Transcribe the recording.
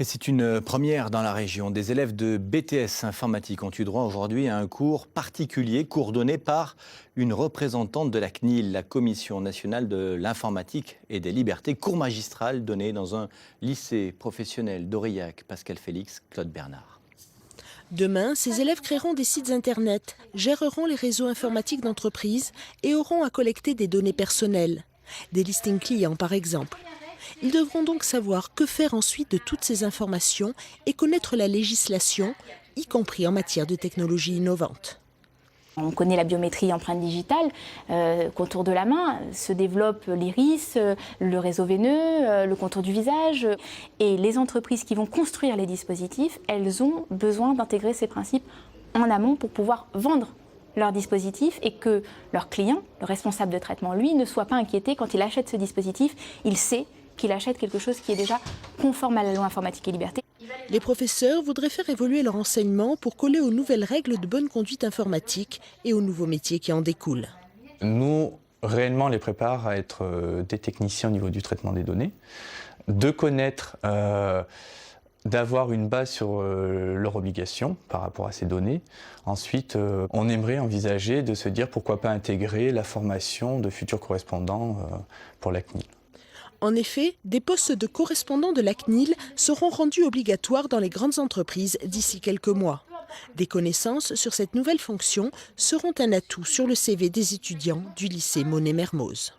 Et c'est une première dans la région. Des élèves de BTS informatique ont eu droit aujourd'hui à un cours particulier, cours donné par une représentante de la CNIL, la Commission nationale de l'informatique et des libertés, cours magistral donné dans un lycée professionnel d'Aurillac. Pascal Félix, Claude Bernard. Demain, ces élèves créeront des sites internet, géreront les réseaux informatiques d'entreprise et auront à collecter des données personnelles, des listings clients par exemple. Ils devront donc savoir que faire ensuite de toutes ces informations et connaître la législation, y compris en matière de technologies innovantes. On connaît la biométrie empreinte digitale, contour de la main, se développe l'iris, le réseau veineux, le contour du visage. Et les entreprises qui vont construire les dispositifs, elles ont besoin d'intégrer ces principes en amont pour pouvoir vendre leurs dispositifs et que leur client, le responsable de traitement, lui, ne soit pas inquiété quand il achète ce dispositif. Il sait qu'il achète quelque chose qui est déjà conforme à la loi informatique et liberté. Les professeurs voudraient faire évoluer leur enseignement pour coller aux nouvelles règles de bonne conduite informatique et aux nouveaux métiers qui en découlent. Nous, réellement, les prépare à être des techniciens au niveau du traitement des données, de connaître, d'avoir une base sur leurs obligations par rapport à ces données. Ensuite, on aimerait envisager de se dire pourquoi pas intégrer la formation de futurs correspondants pour la CNIL. En effet, des postes de correspondants de la CNIL seront rendus obligatoires dans les grandes entreprises d'ici quelques mois. Des connaissances sur cette nouvelle fonction seront un atout sur le CV des étudiants du lycée Monet-Mermoz.